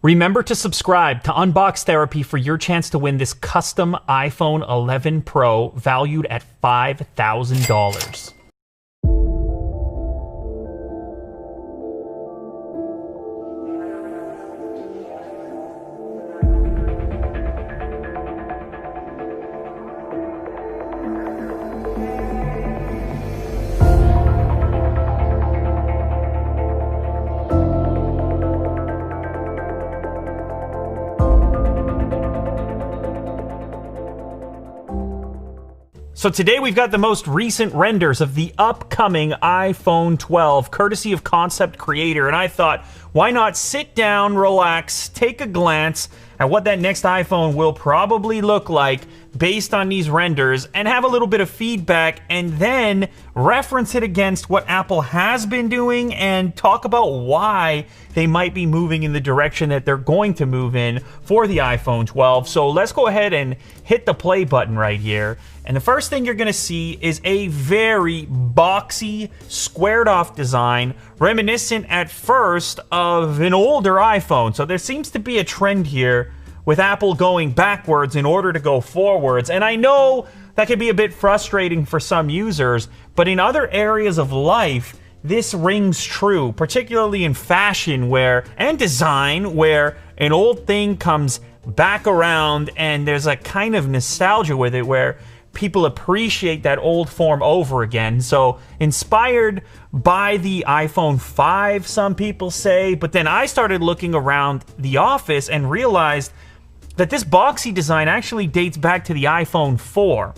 Remember to subscribe to Unbox Therapy for your chance to win this custom iPhone 11 Pro valued at $5,000. So today we've got the most recent renders of the upcoming iPhone 12, courtesy of Concept Creator, and I thought, why not sit down, relax, take a glance at what that next iPhone will probably look like based on these renders, and have a little bit of feedback, and then reference it against what Apple has been doing, and talk about why they might be moving in the direction that they're going to move in for the iPhone 12. So let's go ahead and hit the play button right here. And the first thing you're going to see is a very boxy, squared-off design, reminiscent at first of an older iPhone. So there seems to be a trend here with Apple going backwards in order to go forwards. And I know that can be a bit frustrating for some users, but in other areas of life, this rings true, particularly in fashion and design, where an old thing comes back around and there's a kind of nostalgia with it where people appreciate that old form over again. So inspired by the iPhone 5, some people say, but then I started looking around the office and realized that this boxy design actually dates back to the iPhone 4.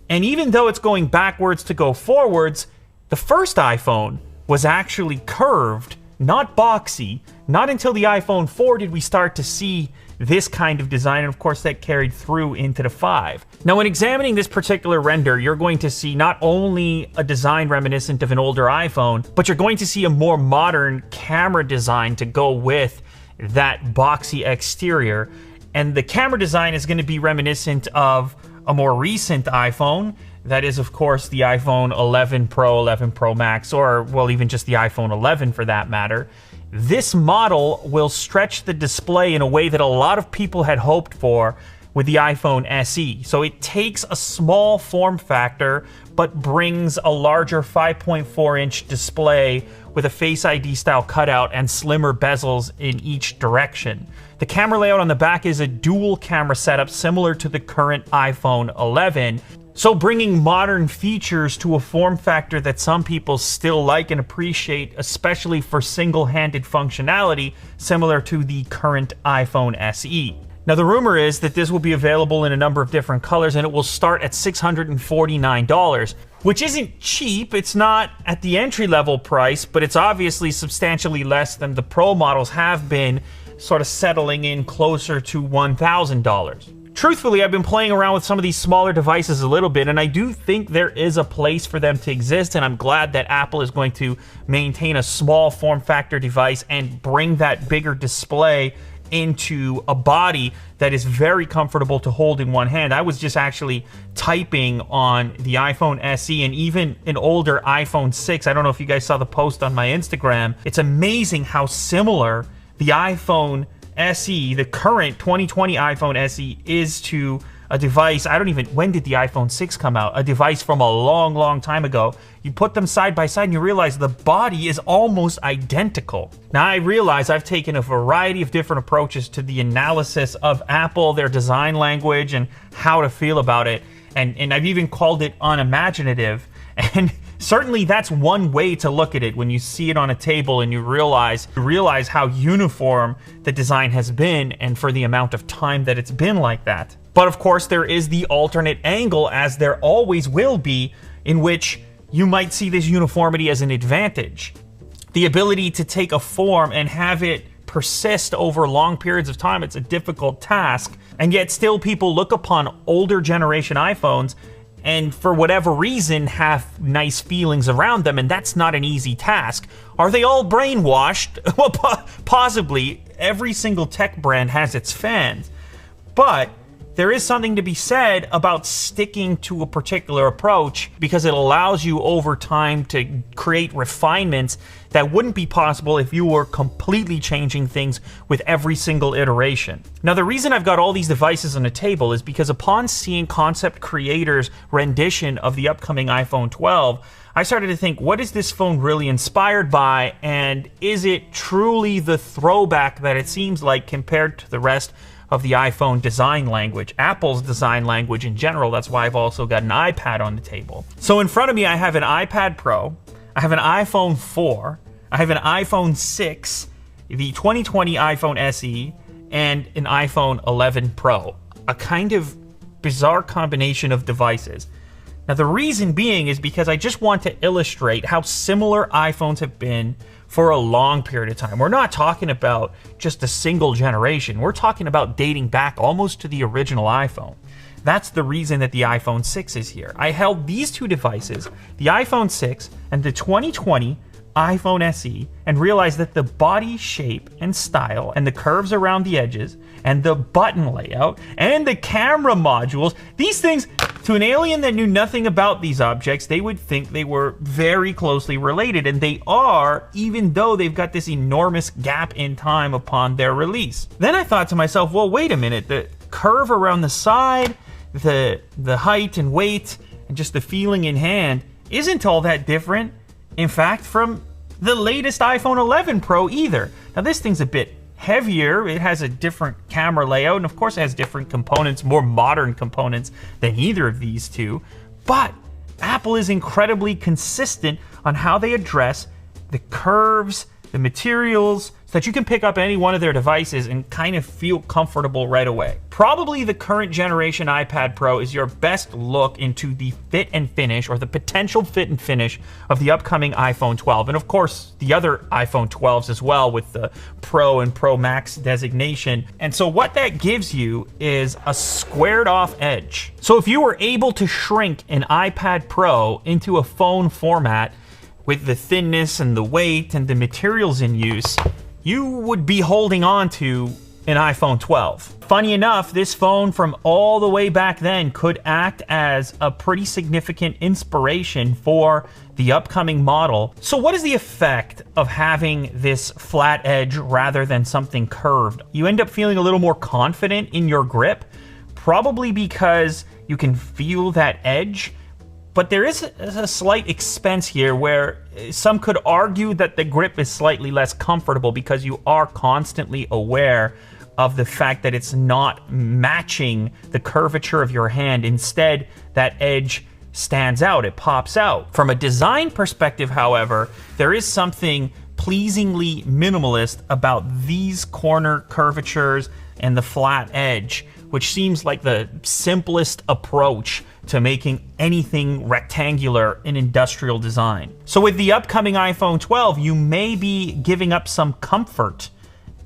And even though it's going backwards to go forwards, the first iPhone was actually curved, not boxy. Not until the iPhone 4 did we start to see this kind of design, and of course that carried through into the 5. Now, when examining this particular render, you're going to see not only a design reminiscent of an older iPhone, but you're going to see a more modern camera design to go with that boxy exterior. And the camera design is going to be reminiscent of a more recent iPhone. That is, of course, the iPhone 11 Pro, 11 Pro Max, or, well, even just the iPhone 11 for that matter. This model will stretch the display in a way that a lot of people had hoped for with the iPhone SE. So it takes a small form factor, but brings a larger 5.4-inch display with a Face ID style cutout and slimmer bezels in each direction. The camera layout on the back is a dual camera setup similar to the current iPhone 11. So bringing modern features to a form factor that some people still like and appreciate, especially for single-handed functionality, similar to the current iPhone SE. Now, the rumor is that this will be available in a number of different colors, and it will start at $649, which isn't cheap. It's not at the entry-level price, but it's obviously substantially less than the Pro models have been, sort of settling in closer to $1,000. Truthfully, I've been playing around with some of these smaller devices a little bit, and I do think there is a place for them to exist, and I'm glad that Apple is going to maintain a small form factor device and bring that bigger display into a body that is very comfortable to hold in one hand. I was just actually typing on the iPhone SE and even an older iPhone 6. I don't know if you guys saw the post on my Instagram. It's amazing how similar the iPhone SE, the current 2020 iPhone SE, is to a device, when did the iPhone 6 come out? A device from a long, long time ago. You put them side by side and you realize the body is almost identical. Now, I realize I've taken a variety of different approaches to the analysis of Apple, their design language, and how to feel about it. And I've even called it unimaginative. And certainly that's one way to look at it when you see it on a table and you realize how uniform the design has been and for the amount of time that it's been like that. But of course, there is the alternate angle, as there always will be, in which you might see this uniformity as an advantage. The ability to take a form and have it persist over long periods of time, it's a difficult task, and yet still people look upon older generation iPhones and for whatever reason have nice feelings around them, and that's not an easy task. Are they all brainwashed? Well, possibly. Every single tech brand has its fans. But there is something to be said about sticking to a particular approach because it allows you over time to create refinements that wouldn't be possible if you were completely changing things with every single iteration. Now, the reason I've got all these devices on the table is because upon seeing concept creators' rendition of the upcoming iPhone 12, I started to think, what is this phone really inspired by, and is it truly the throwback that it seems like compared to the rest of the iPhone design language, Apple's design language in general? That's why I've also got an iPad on the table. So in front of me, I have an iPad Pro, I have an iPhone 4, I have an iPhone 6, the 2020 iPhone SE, and an iPhone 11 Pro. A kind of bizarre combination of devices. Now, the reason being is because I just want to illustrate how similar iPhones have been for a long period of time. We're not talking about just a single generation. We're talking about dating back almost to the original iPhone. That's the reason that the iPhone 6 is here. I held these two devices, the iPhone 6 and the 2020 iPhone SE, and realized that the body shape and style and the curves around the edges and the button layout and the camera modules, these things, to an alien that knew nothing about these objects, they would think they were very closely related, and they are, even though they've got this enormous gap in time upon their release. Then I thought to myself, well, wait a minute, the curve around the side, the height and weight, and just the feeling in hand isn't all that different, in fact, from the latest iPhone 11 Pro either. Now, this thing's a bit heavier, it has a different camera layout, and of course it has different components, more modern components than either of these two, but Apple is incredibly consistent on how they address the curves, the materials, so that you can pick up any one of their devices and kind of feel comfortable right away. Probably the current generation iPad Pro is your best look into the fit and finish, or the potential fit and finish, of the upcoming iPhone 12. And of course, the other iPhone 12s as well, with the Pro and Pro Max designation. And so what that gives you is a squared off edge. So if you were able to shrink an iPad Pro into a phone format with the thinness and the weight and the materials in use, you would be holding on to an iPhone 12. Funny enough, this phone from all the way back then could act as a pretty significant inspiration for the upcoming model. So what is the effect of having this flat edge rather than something curved? You end up feeling a little more confident in your grip, probably because you can feel that edge. But there is a slight expense here where some could argue that the grip is slightly less comfortable because you are constantly aware of the fact that it's not matching the curvature of your hand. Instead, that edge stands out, it pops out. From a design perspective, however, there is something pleasingly minimalist about these corner curvatures and the flat edge, which seems like the simplest approach to making anything rectangular in industrial design. So with the upcoming iPhone 12, you may be giving up some comfort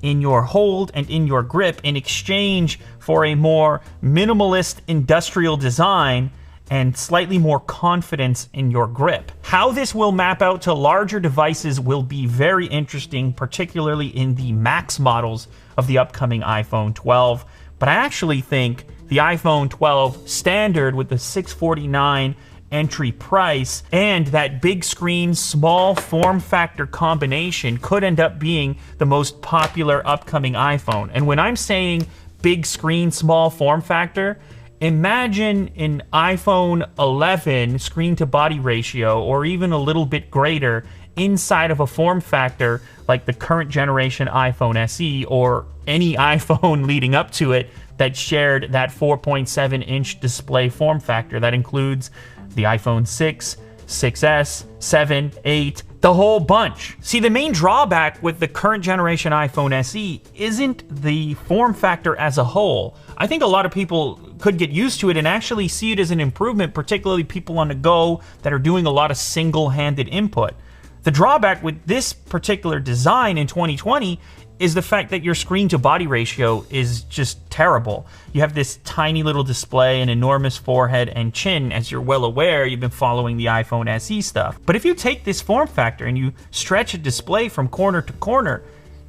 in your hold and in your grip in exchange for a more minimalist industrial design and slightly more confidence in your grip. How this will map out to larger devices will be very interesting, particularly in the Max models of the upcoming iPhone 12. But I actually think the iPhone 12 standard with the $649 entry price and that big screen, small form factor combination could end up being the most popular upcoming iPhone. And when I'm saying big screen, small form factor, imagine an iPhone 11 screen to body ratio, or even a little bit greater, inside of a form factor like the current generation iPhone SE or any iPhone leading up to it that shared that 4.7-inch display form factor. That includes the iPhone 6, 6S, 7, 8, the whole bunch. See, the main drawback with the current generation iPhone SE isn't the form factor as a whole. I think a lot of people could get used to it and actually see it as an improvement, particularly people on the go that are doing a lot of single-handed input. The drawback with this particular design in 2020 is the fact that your screen to body ratio is just terrible. You have this tiny little display, an enormous forehead and chin. As you're well aware, you've been following the iPhone SE stuff. But if you take this form factor and you stretch a display from corner to corner,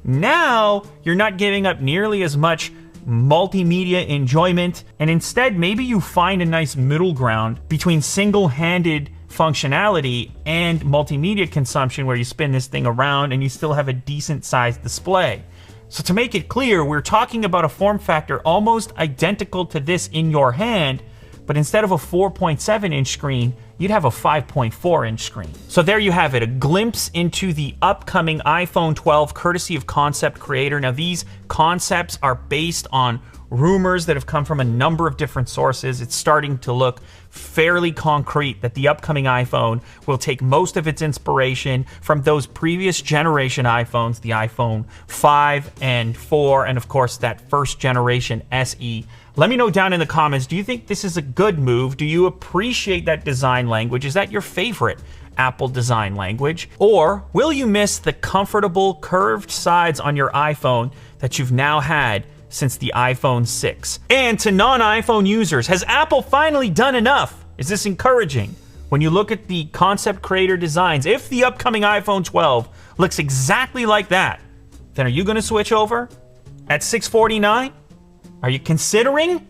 now you're not giving up nearly as much multimedia enjoyment, and instead maybe you find a nice middle ground between single-handed functionality and multimedia consumption where you spin this thing around and you still have a decent sized display. So to make it clear, we're talking about a form factor almost identical to this in your hand, but instead of a 4.7 inch screen, you'd have a 5.4 inch screen. So there you have it, a glimpse into the upcoming iPhone 12 courtesy of Concept Creator. Now these concepts are based on rumors that have come from a number of different sources. It's starting to look fairly concrete that the upcoming iPhone will take most of its inspiration from those previous generation iPhones, the iPhone 5 and 4, and of course that first generation SE. Let me know down in the comments, do you think this is a good move? Do you appreciate that design language? Is that your favorite Apple design language? Or will you miss the comfortable curved sides on your iPhone that you've now had since the iPhone 6? And to non-iPhone users, has Apple finally done enough? Is this encouraging? When you look at the Concept Creator designs, if the upcoming iPhone 12 looks exactly like that, then are you going to switch over at $649? Are you considering?